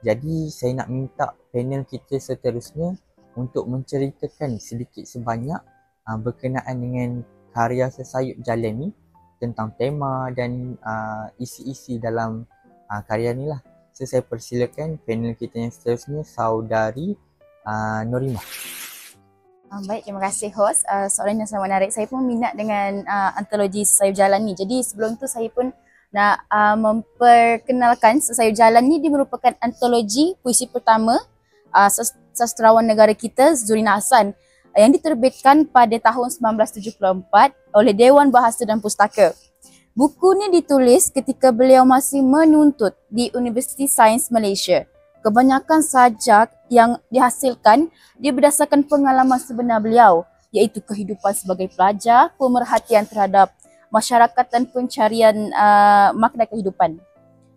Jadi saya nak minta panel kita seterusnya untuk menceritakan sedikit sebanyak berkenaan dengan karya Sesayup Jalan ni, tentang tema dan isi-isi dalam karya ni lah. So saya persilakan panel kita yang seterusnya, Saudari Norimah. Baik, terima kasih host. Soalan yang sangat menarik. Saya pun minat dengan antologi Sesayup Jalan ni. Jadi sebelum tu saya pun nak memperkenalkan Sesayup Jalan ni. Dia merupakan antologi puisi pertama sastrawan negara kita, Zurina Hassan, yang diterbitkan pada tahun 1974 oleh Dewan Bahasa dan Pustaka. Buku ni ditulis ketika beliau masih menuntut di Universiti Sains Malaysia. Kebanyakan sajak yang dihasilkan dia berdasarkan pengalaman sebenar beliau, iaitu kehidupan sebagai pelajar, pemerhatian terhadap masyarakat dan pencarian makna kehidupan.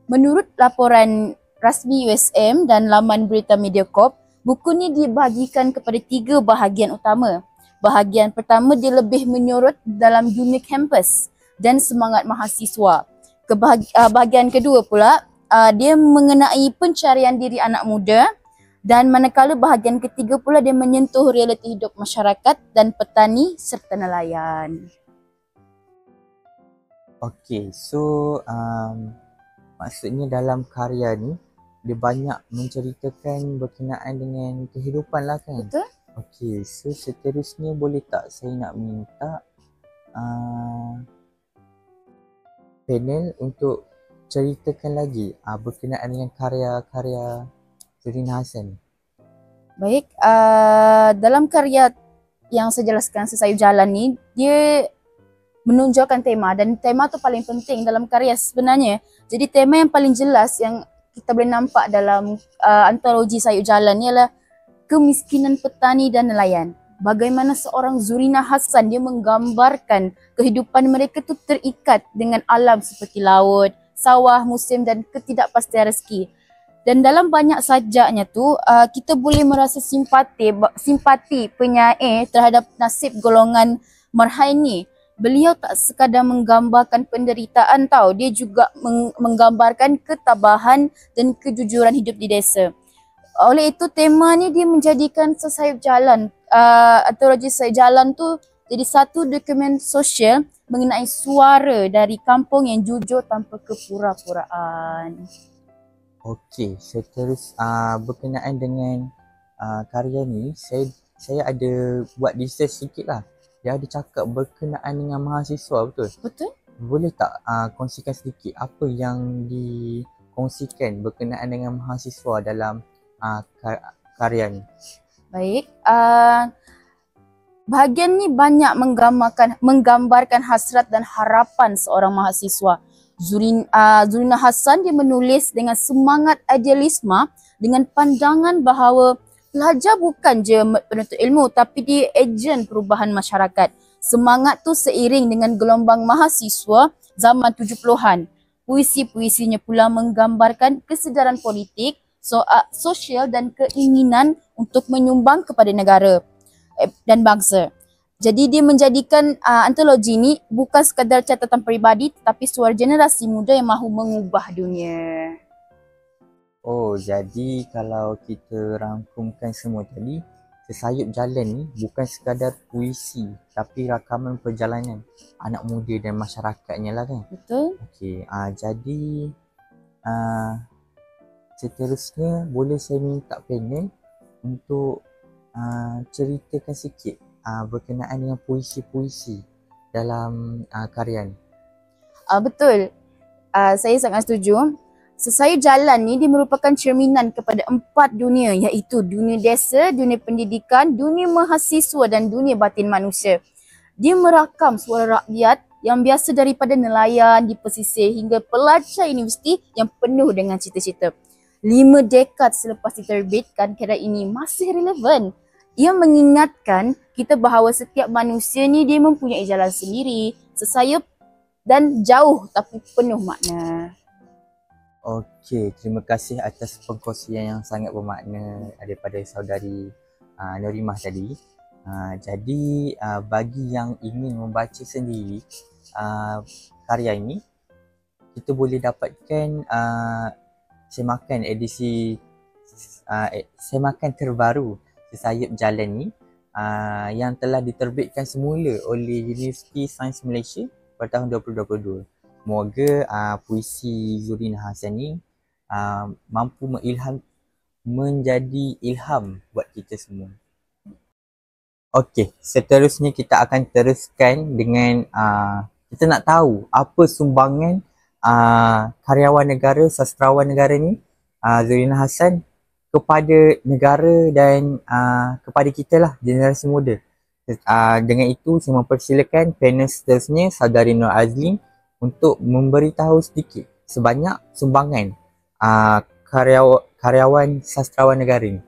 Menurut laporan rasmi USM dan laman berita Mediacorp, buku ni dibahagikan kepada 3 bahagian utama. Bahagian pertama dia lebih menyorot dalam dunia kampus dan semangat mahasiswa. Bahagian kedua pula dia mengenai pencarian diri anak muda, dan manakala bahagian ketiga pula dia menyentuh realiti hidup masyarakat dan petani serta nelayan. Okey, so maksudnya dalam karya ni dia banyak menceritakan berkenaan dengan kehidupan lah kan? Betul? Okey, so seterusnya boleh tak saya nak minta panel untuk ceritakan lagi berkenaan dengan karya-karya Zurina Hassan. Baik, dalam karya yang saya jelaskan Sesayup Jalan ni, dia menonjolkan tema, dan tema tu paling penting dalam karya sebenarnya. Jadi tema yang paling jelas yang kita boleh nampak dalam antologi Sayup Jalan ni adalah kemiskinan petani dan nelayan. Bagaimana seorang Zurina Hassan dia menggambarkan kehidupan mereka tu terikat dengan alam seperti laut, sawah, musim dan ketidakpastian rezeki. Dan dalam banyak sajaknya tu kita boleh merasa simpati penyair terhadap nasib golongan marhai ni. Beliau tak sekadar menggambarkan penderitaan tau, dia juga menggambarkan ketabahan dan kejujuran hidup di desa. Oleh itu tema ni dia menjadikan Sesayup Jalan, antologi Sesayup Jalan tu jadi satu dokumen sosial mengenai suara dari kampung yang jujur tanpa kepura-puraan. Okey, seterus berkenaan dengan karya ni, saya ada buat research sikit lah. Dia ada cakap berkenaan dengan mahasiswa, betul? Betul? Boleh tak kongsikan sedikit apa yang dikongsikan berkenaan dengan mahasiswa dalam karya ni? Baik, bahagian ni banyak menggambarkan hasrat dan harapan seorang mahasiswa. Zurina Hassan dia menulis dengan semangat idealisme, dengan pandangan bahawa pelajar bukan je penuntut ilmu tapi dia ejen perubahan masyarakat. Semangat tu seiring dengan gelombang mahasiswa zaman 70-an. Puisi-puisinya pula menggambarkan kesedaran politik, sosial dan keinginan untuk menyumbang kepada negara dan bangsa. Jadi dia menjadikan antologi ni bukan sekadar catatan peribadi tetapi suara generasi muda yang mahu mengubah dunia. Oh, jadi kalau kita rangkumkan semua tadi, Sesayup Jalan ni bukan sekadar puisi tapi rakaman perjalanan anak muda dan masyarakatnya lah kan? Betul? Okey, jadi seterusnya boleh saya minta panel untuk ceritakan sikit berkenaan dengan puisi-puisi dalam karya ni. Betul. Saya sangat setuju. Sesayup Jalan ni dia merupakan cerminan kepada 4 dunia, iaitu dunia desa, dunia pendidikan, dunia mahasiswa dan dunia batin manusia. Dia merakam suara rakyat yang biasa daripada nelayan di pesisir hingga pelajar universiti yang penuh dengan cita-cita. 5 dekad selepas diterbitkan, karya ini masih relevan. Ia mengingatkan kita bahawa setiap manusia ni dia mempunyai jalan sendiri, sesayup dan jauh tapi penuh makna. Okey, terima kasih atas perkongsian yang sangat bermakna daripada saudari Norimah tadi. Jadi bagi yang ingin membaca sendiri karya ini, kita boleh dapatkan semakan edisi semakan terbaru sesayap jalan ni yang telah diterbitkan semula oleh Universiti Sains Malaysia pada tahun 2022. Semoga puisi Zurina Hassan ni mampu menjadi ilham buat kita semua. Okey, seterusnya kita akan teruskan dengan kita nak tahu apa sumbangan karyawan negara, sastrawan negara ni, Zurina Hassan, kepada negara dan kepada kita lah, generasi muda. Dengan itu saya mempersilakan panel seterusnya Saudari Nur Azlin untuk memberitahu sedikit sebanyak sumbangan karyawan sastrawan negara ni.